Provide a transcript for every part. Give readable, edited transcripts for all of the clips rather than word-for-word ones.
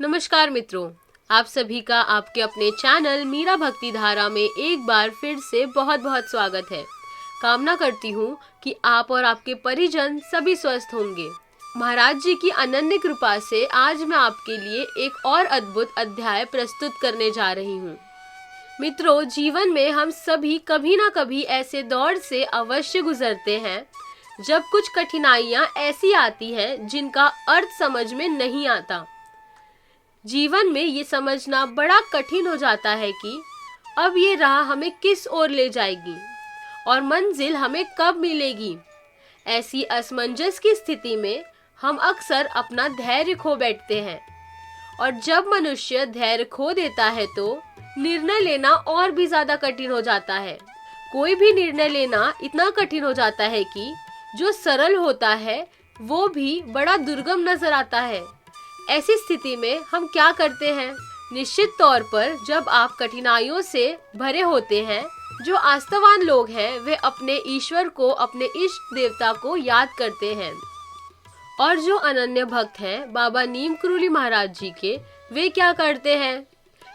नमस्कार मित्रों, आप सभी का आपके अपने चैनल मीरा भक्ति धारा में एक बार फिर से बहुत बहुत स्वागत है। कामना करती हूँ कि आप और आपके परिजन सभी स्वस्थ होंगे। महाराज जी की अनन्य कृपा से आज मैं आपके लिए एक और अद्भुत अध्याय प्रस्तुत करने जा रही हूँ। मित्रों, जीवन में हम सभी कभी ना कभी ऐसे दौर से अवश्य गुजरते हैं जब कुछ कठिनाइयाँ ऐसी आती हैं जिनका अर्थ समझ में नहीं आता। जीवन में ये समझना बड़ा कठिन हो जाता है कि अब ये राह हमें किस ओर ले जाएगी और मंजिल हमें कब मिलेगी। ऐसी असमंजस की स्थिति में हम अक्सर अपना धैर्य खो बैठते हैं और जब मनुष्य धैर्य खो देता है तो निर्णय लेना और भी ज्यादा कठिन हो जाता है। कोई भी निर्णय लेना इतना कठिन हो जाता है कि जो सरल होता है वो भी बड़ा दुर्गम नजर आता है। ऐसी स्थिति में हम क्या करते हैं? निश्चित तौर पर जब आप कठिनाइयों से भरे होते हैं, जो आस्थावान लोग हैं वे अपने ईश्वर को, अपने इष्ट देवता को याद करते हैं और जो अनन्य भक्त हैं बाबा नीम करोली महाराज जी के, वे क्या करते हैं?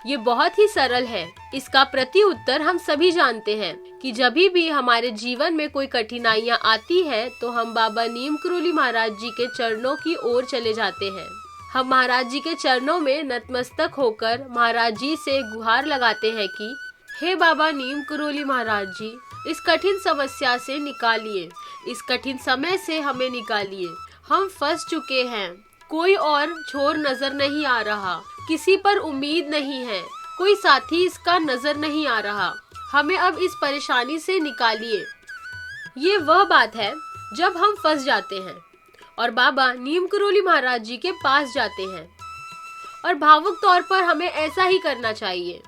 ये बहुत ही सरल है। इसका प्रति उत्तर हम सभी जानते हैं कि जब भी हमारे जीवन में कोई कठिनाइयाँ आती हैं तो हम बाबा नीम करोली महाराज जी के चरणों की ओर चले जाते हैं। हम महाराज जी के चरणों में नतमस्तक होकर महाराज जी से गुहार लगाते हैं कि हे बाबा नीम करोली महाराज जी, इस कठिन समस्या से निकालिए, इस कठिन समय से हमें निकालिए। हम फंस चुके हैं, कोई और छोर नजर नहीं आ रहा, किसी पर उम्मीद नहीं है, कोई साथी इसका नजर नहीं आ रहा, हमें अब इस परेशानी से निकालिए। ये वह बात है जब हम फंस जाते हैं और बाबा नीम करोली महाराज जी के पास जाते हैं और भावुक तौर पर हमें ऐसा ही करना चाहिए।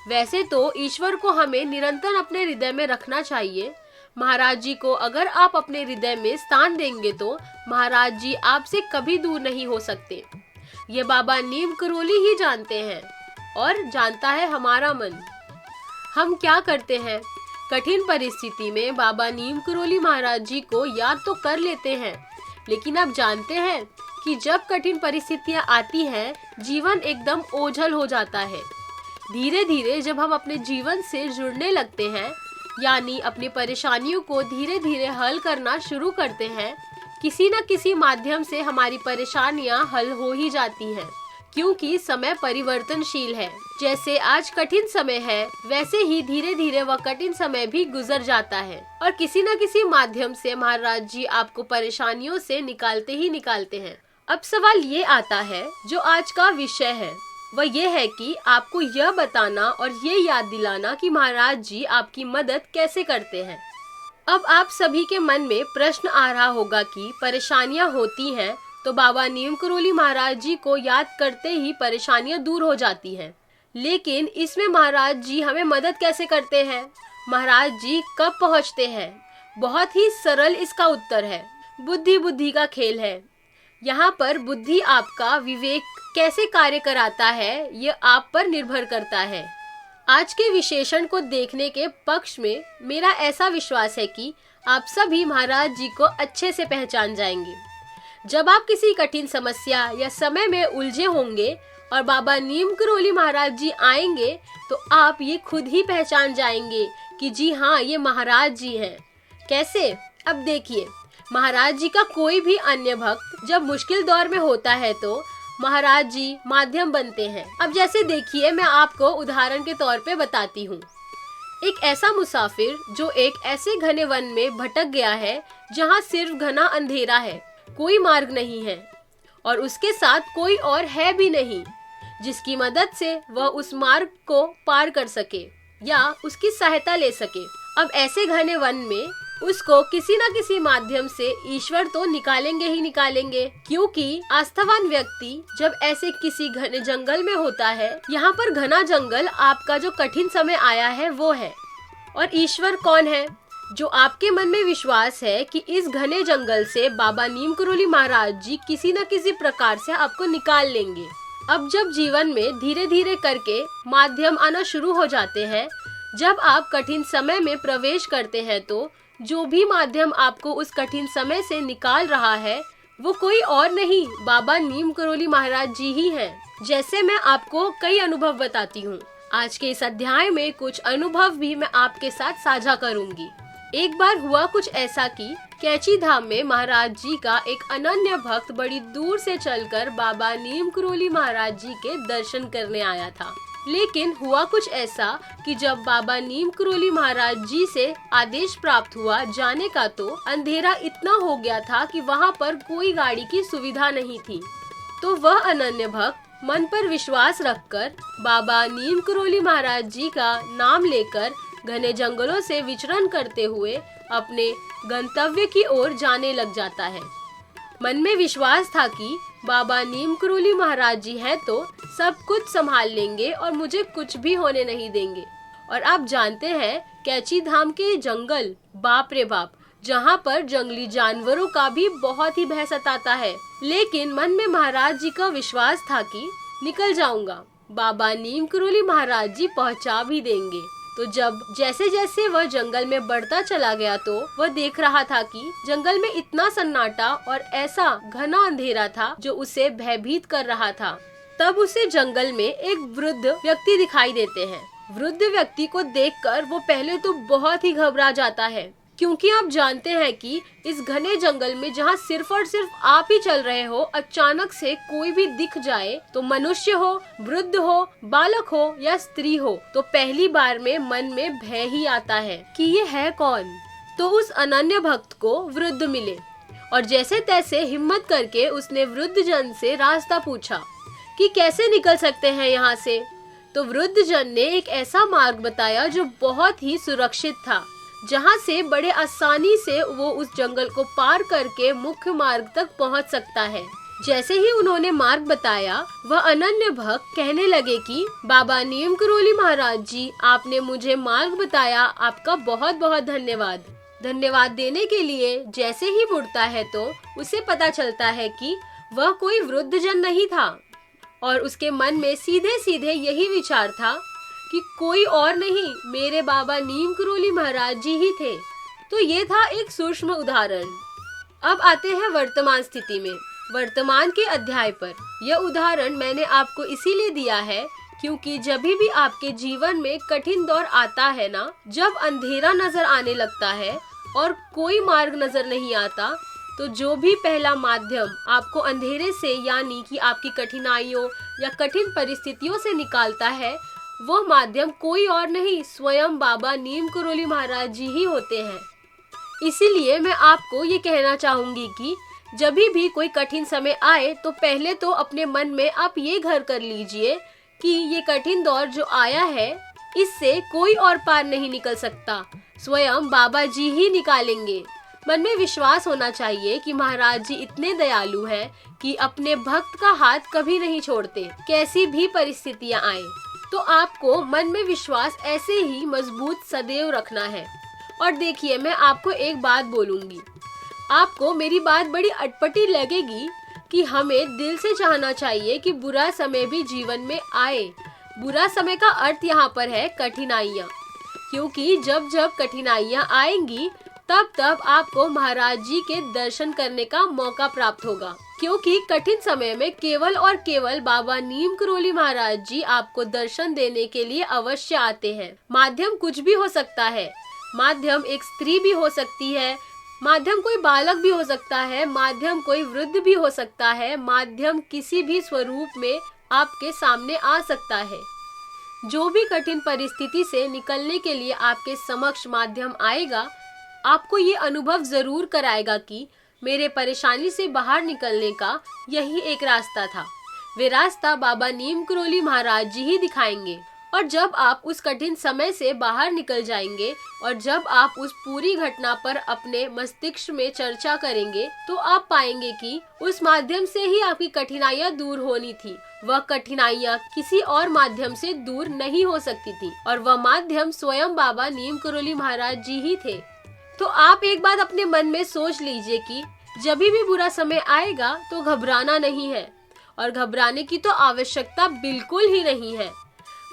वैसे तो ईश्वर को हमें निरंतर अपने हृदय में रखना चाहिए। महाराज जी को अगर आप अपने हृदय में स्थान देंगे तो महाराज जी आपसे कभी दूर नहीं हो सकते। ये बाबा नीम करोली ही जानते हैं और जानता है हमारा मन। हम क्या करते हैं? कठिन परिस्थिति में बाबा नीम करोली महाराज जी को याद तो कर लेते हैं, लेकिन आप जानते हैं कि जब कठिन परिस्थितियां आती हैं, जीवन एकदम ओझल हो जाता है। धीरे धीरे जब हम अपने जीवन से जुड़ने लगते हैं, यानी अपनी परेशानियों को धीरे धीरे हल करना शुरू करते हैं, किसी न किसी माध्यम से हमारी परेशानियां हल हो ही जाती हैं, क्योंकि समय परिवर्तनशील है। जैसे आज कठिन समय है, वैसे ही धीरे धीरे वह कठिन समय भी गुजर जाता है और किसी न किसी माध्यम से महाराज जी आपको परेशानियों से निकालते ही निकालते हैं। अब सवाल ये आता है, जो आज का विषय है वह ये है कि आपको यह बताना और ये याद दिलाना कि महाराज जी आपकी मदद कैसे करते हैं। अब आप सभी के मन में प्रश्न आ रहा होगा कि परेशानियां होती हैं तो बाबा नीम करोली महाराज जी को याद करते ही परेशानियां दूर हो जाती हैं, लेकिन इसमें महाराज जी हमें मदद कैसे करते हैं? महाराज जी कब पहुंचते हैं? बहुत ही सरल इसका उत्तर है, बुद्धि का खेल है। यहाँ पर बुद्धि आपका विवेक कैसे कार्य कराता है ये आप पर निर्भर करता है। आज के विशेषण को देखने के पक्ष में मेरा ऐसा विश्वास है कि आप सभी महाराज जी को अच्छे से पहचान जाएंगे। जब आप किसी कठिन समस्या या समय में उलझे होंगे और बाबा नीम करोली महाराज जी आएंगे तो आप ये खुद ही पहचान जाएंगे कि जी हाँ, ये महाराज जी हैं। कैसे? अब देखिए, महाराज जी का कोई भी अन्य भक्त जब मुश्किल दौर में होता है तो महाराज जी माध्यम बनते हैं। अब जैसे देखिए, मैं आपको उदाहरण के तौर पे बताती हूँ। एक ऐसा मुसाफिर जो एक ऐसे घने वन में भटक गया है जहाँ सिर्फ घना अंधेरा है, कोई मार्ग नहीं है और उसके साथ कोई और है भी नहीं जिसकी मदद से वह उस मार्ग को पार कर सके या उसकी सहायता ले सके। अब ऐसे घने वन में उसको किसी न किसी माध्यम से ईश्वर तो निकालेंगे ही निकालेंगे, क्योंकि आस्थावान व्यक्ति जब ऐसे किसी घने जंगल में होता है, यहाँ पर घना जंगल आपका जो कठिन समय आया है वो है। और ईश्वर कौन है? जो आपके मन में विश्वास है कि इस घने जंगल से बाबा नीम करोली महाराज जी किसी न किसी प्रकार से आपको निकाल लेंगे। अब जब जीवन में धीरे धीरे करके माध्यम आना शुरू हो जाते हैं, जब आप कठिन समय में प्रवेश करते हैं तो जो भी माध्यम आपको उस कठिन समय से निकाल रहा है वो कोई और नहीं, बाबा नीम करोली महाराज जी ही हैं। जैसे मैं आपको कई अनुभव बताती हूँ। आज के इस अध्याय में कुछ अनुभव भी मैं आपके साथ साझा करूंगी। एक बार हुआ कुछ ऐसा कि कैची धाम में महाराज जी का एक अनन्य भक्त बड़ी दूर से चलकर बाबा नीम करोली महाराज जी के दर्शन करने आया था। लेकिन हुआ कुछ ऐसा कि जब बाबा नीम करोली महाराज जी से आदेश प्राप्त हुआ जाने का, तो अंधेरा इतना हो गया था कि वहाँ पर कोई गाड़ी की सुविधा नहीं थी। तो वह अनन्य भक्त मन पर विश्वास रखकर बाबा नीम करोली महाराज जी का नाम लेकर घने जंगलों से विचरण करते हुए अपने गंतव्य की ओर जाने लग जाता है। मन में विश्वास था कि बाबा नीम करोली महाराज जी हैं तो सब कुछ संभाल लेंगे और मुझे कुछ भी होने नहीं देंगे। और आप जानते हैं, कैची धाम के जंगल, बाप रे बाप, जहाँ पर जंगली जानवरों का भी बहुत ही भय सताता है। लेकिन मन में महाराज जी का विश्वास था कि निकल जाऊंगा, बाबा नीम करोली महाराज जी पहुँचा भी देंगे। तो जब जैसे जैसे वह जंगल में बढ़ता चला गया, तो वह देख रहा था कि जंगल में इतना सन्नाटा और ऐसा घना अंधेरा था जो उसे भयभीत कर रहा था। तब उसे जंगल में एक वृद्ध व्यक्ति दिखाई देते हैं। वृद्ध व्यक्ति को देखकर वो पहले तो बहुत ही घबरा जाता है, क्योंकि आप जानते हैं कि इस घने जंगल में जहाँ सिर्फ और सिर्फ आप ही चल रहे हो, अचानक से कोई भी दिख जाए, तो मनुष्य हो, वृद्ध हो, बालक हो या स्त्री हो, तो पहली बार में मन में भय ही आता है कि ये है कौन। तो उस अनन्य भक्त को वृद्ध मिले और जैसे तैसे हिम्मत करके उसने वृद्ध जन से रास्ता पूछा कि कैसे निकल सकते हैं यहाँ से। तो वृद्ध जन ने एक ऐसा मार्ग बताया जो बहुत ही सुरक्षित था, जहाँ से बड़े आसानी से वो उस जंगल को पार करके मुख्य मार्ग तक पहुँच सकता है। जैसे ही उन्होंने मार्ग बताया, वह अनन्य भक्त कहने लगे कि बाबा नीम करोली महाराज जी, आपने मुझे मार्ग बताया, आपका बहुत बहुत धन्यवाद। धन्यवाद देने के लिए जैसे ही मुड़ता है तो उसे पता चलता है कि वह कोई वृद्ध जन नहीं था और उसके मन में सीधे सीधे यही विचार था कि कोई और नहीं, मेरे बाबा नीम करोली महाराज जी ही थे। तो ये था एक सूक्ष्म उदाहरण। अब आते हैं वर्तमान स्थिति में, वर्तमान के अध्याय पर। यह उदाहरण मैंने आपको इसीलिए दिया है क्योंकि जब भी आपके जीवन में कठिन दौर आता है ना, जब अंधेरा नजर आने लगता है और कोई मार्ग नजर नहीं आता, तो जो भी पहला माध्यम आपको अंधेरे से यानी कि आपकी कठिनाइयों या कठिन परिस्थितियों से निकालता है, वह माध्यम कोई और नहीं, स्वयं बाबा नीम करोली महाराज जी ही होते हैं। इसीलिए मैं आपको ये कहना चाहूंगी कि जब भी कोई कठिन समय आए, तो पहले तो अपने मन में आप ये घर कर लीजिए कि ये कठिन दौर जो आया है, इससे कोई और पार नहीं निकल सकता, स्वयं बाबा जी ही निकालेंगे। मन में विश्वास होना चाहिए कि महाराज जी इतने दयालु हैं कि अपने भक्त का हाथ कभी नहीं छोड़ते, कैसी भी परिस्थितियां आए। तो आपको मन में विश्वास ऐसे ही मजबूत सदैव रखना है। और देखिए, मैं आपको एक बात बोलूंगी, आपको मेरी बात बड़ी अटपटी लगेगी कि हमें दिल से चाहना चाहिए कि बुरा समय भी जीवन में आए। बुरा समय का अर्थ यहाँ पर है कठिनाइयाँ, क्योंकि जब जब कठिनाइयाँ आएंगी तब तब आपको महाराज जी के दर्शन करने का मौका प्राप्त होगा, क्योंकि कठिन समय में केवल और केवल बाबा नीम करोली महाराज जी आपको दर्शन देने के लिए अवश्य आते हैं। माध्यम कुछ भी हो सकता है, माध्यम एक स्त्री भी हो सकती है, माध्यम कोई बालक भी हो सकता है, माध्यम कोई वृद्ध भी हो सकता है, माध्यम किसी भी स्वरूप में आपके सामने आ सकता है। जो भी कठिन परिस्थिति से निकलने के लिए आपके समक्ष माध्यम आएगा, आपको ये अनुभव जरूर कराएगा कि मेरे परेशानी से बाहर निकलने का यही एक रास्ता था। वे रास्ता बाबा नीम करोली महाराज जी ही दिखाएंगे। और जब आप उस कठिन समय से बाहर निकल जाएंगे और जब आप उस पूरी घटना पर अपने मस्तिष्क में चर्चा करेंगे, तो आप पाएंगे कि उस माध्यम से ही आपकी कठिनाइयाँ दूर होनी थी। वह कठिनाइयाँ किसी और माध्यम से दूर नहीं हो सकती थी और वह माध्यम स्वयं बाबा नीम करोली महाराज जी ही थे। तो आप एक बात अपने मन में सोच लीजिए कि जब भी बुरा समय आएगा तो घबराना नहीं है, और घबराने की तो आवश्यकता बिल्कुल ही नहीं है।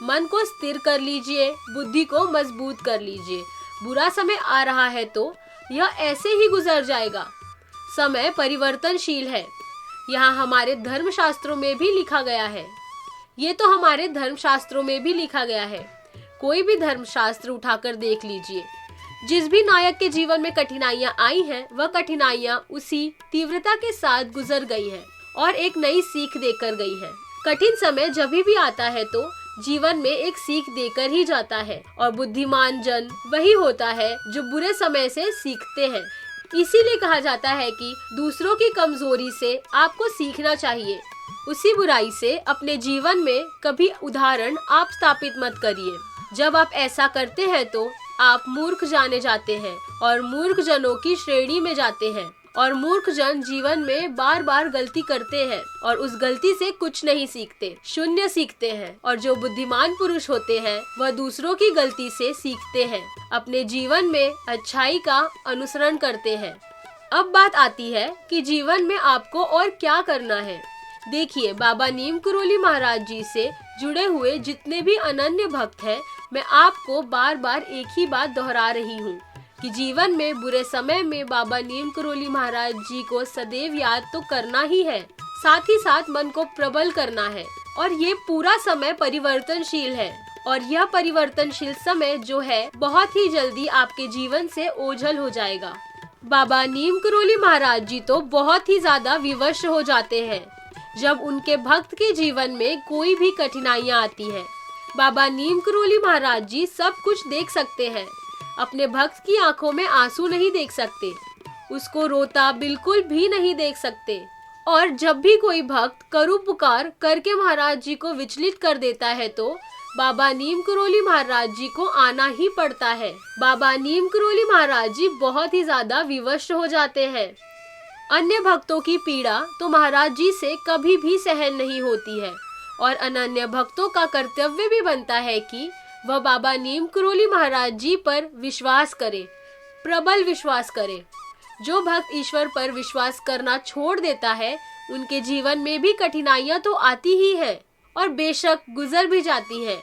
मन को स्थिर कर लीजिए, बुद्धि को मजबूत कर लीजिए। बुरा समय आ रहा है तो यह ऐसे ही गुजर जाएगा। समय परिवर्तनशील है, यहाँ हमारे धर्म शास्त्रों में भी लिखा गया है। ये तो हमारे धर्मशास्त्रों में भी लिखा गया है। कोई भी धर्मशास्त्र उठाकर देख लीजिए, जिस भी नायक के जीवन में कठिनाइयां आई हैं, वह कठिनाइयां उसी तीव्रता के साथ गुजर गई हैं और एक नई सीख देकर गई हैं। कठिन समय जब भी आता है तो जीवन में एक सीख देकर ही जाता है, और बुद्धिमान जन वही होता है जो बुरे समय से सीखते हैं। इसीलिए कहा जाता है कि दूसरों की कमजोरी से आपको सीखना चाहिए, उसी बुराई से अपने जीवन में कभी उदाहरण आप स्थापित मत करिए। जब आप ऐसा करते हैं तो आप मूर्ख जाने जाते हैं और मूर्ख जनों की श्रेणी में जाते हैं, और मूर्ख जन जीवन में बार बार गलती करते हैं और उस गलती से कुछ नहीं सीखते, शून्य सीखते हैं। और जो बुद्धिमान पुरुष होते हैं वह दूसरों की गलती से सीखते हैं, अपने जीवन में अच्छाई का अनुसरण करते हैं। अब बात आती है कि जीवन में आपको और क्या करना है। देखिए, बाबा नीम करोली महाराज जी से जुड़े हुए जितने भी अनन्य भक्त हैं, मैं आपको बार बार एक ही बात दोहरा रही हूँ कि जीवन में बुरे समय में बाबा नीम करोली महाराज जी को सदैव याद तो करना ही है, साथ ही साथ मन को प्रबल करना है। और ये पूरा समय परिवर्तनशील है, और यह परिवर्तनशील समय जो है बहुत ही जल्दी आपके जीवन से ओझल हो जाएगा। बाबा नीम करोली महाराज जी तो बहुत ही ज्यादा विवश हो जाते हैं जब उनके भक्त के जीवन में कोई भी कठिनाइयाँ आती है। बाबा नीम करोली महाराज जी सब कुछ देख सकते हैं, अपने भक्त की आंखों में आंसू नहीं देख सकते, उसको रोता बिल्कुल भी नहीं देख सकते। और जब भी कोई भक्त करू पुकार करके महाराज जी को विचलित कर देता है तो बाबा नीम करोली महाराज जी को आना ही पड़ता है। बाबा नीम करोली महाराज जी बहुत ही ज्यादा विवश हो जाते हैं। अन्य भक्तों की पीड़ा तो महाराज जी से कभी भी सहन नहीं होती है, और अनन्य भक्तों का कर्तव्य भी बनता है कि वह बाबा नीम करोली महाराज जी पर विश्वास करे, प्रबल विश्वास करे। जो भक्त ईश्वर पर विश्वास करना छोड़ देता है, उनके जीवन में भी कठिनाइयां तो आती ही है और बेशक गुजर भी जाती हैं।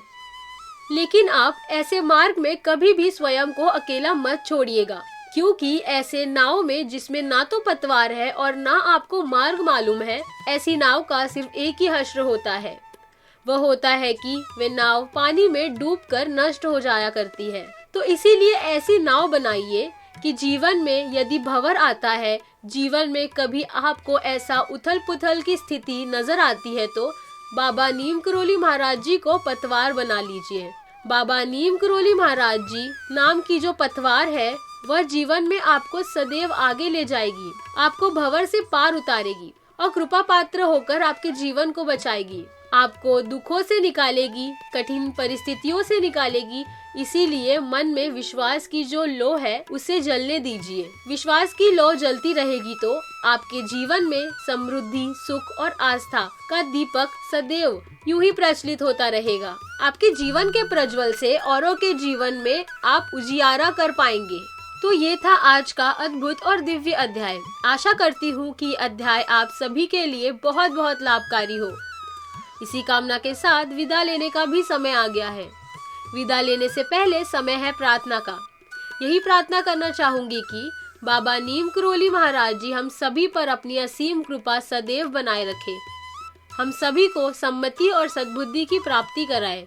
लेकिन आप ऐसे मार्ग में कभी भी स्वयं को अकेला मत छोड़िएगा, क्योंकि ऐसे नाव में जिसमें ना तो पतवार है और ना आपको मार्ग मालूम है, ऐसी नाव का सिर्फ एक ही हश्र होता है, वह होता है कि वे नाव पानी में डूबकर नष्ट हो जाया करती है। तो इसीलिए ऐसी नाव बनाइए कि जीवन में यदि भंवर आता है, जीवन में कभी आपको ऐसा उथल पुथल की स्थिति नजर आती है, तो बाबा नीम करोली महाराज जी को पतवार बना लीजिए। बाबा नीम करोली महाराज जी नाम की जो पतवार है, वह जीवन में आपको सदैव आगे ले जाएगी, आपको भंवर से पार उतारेगी और कृपा पात्र होकर आपके जीवन को बचाएगी, आपको दुखों से निकालेगी, कठिन परिस्थितियों से निकालेगी। इसीलिए मन में विश्वास की जो लौ है उसे जलने दीजिए। विश्वास की लौ जलती रहेगी तो आपके जीवन में समृद्धि, सुख और आस्था का दीपक सदैव यूं ही प्रज्वलित होता रहेगा। आपके जीवन के प्रज्वल से औरों के जीवन में आप उजियारा कर पाएंगे। तो ये था आज का अद्भुत और दिव्य अध्याय। आशा करती हूँ कि अध्याय आप सभी के लिए बहुत बहुत लाभकारी हो। इसी कामना के साथ विदा लेने का भी समय आ गया है। विदा लेने से पहले समय है प्रार्थना का। यही प्रार्थना करना चाहूंगी कि बाबा नीम करोली महाराज जी हम सभी पर अपनी असीम कृपा सदैव बनाए रखे, हम सभी को सम्मति और सद्बुद्धि की प्राप्ति कराए,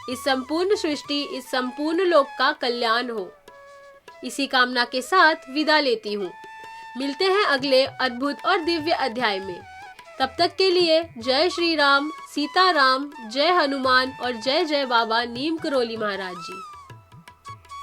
इस संपूर्ण सृष्टि, इस संपूर्ण लोक का कल्याण हो। इसी कामना के साथ विदा लेती हूँ। मिलते हैं अगले अद्भुत और दिव्य अध्याय में। तब तक के लिए जय श्री राम, सीता राम, जय हनुमान और जय जय बाबा नीम करोली महाराज जी।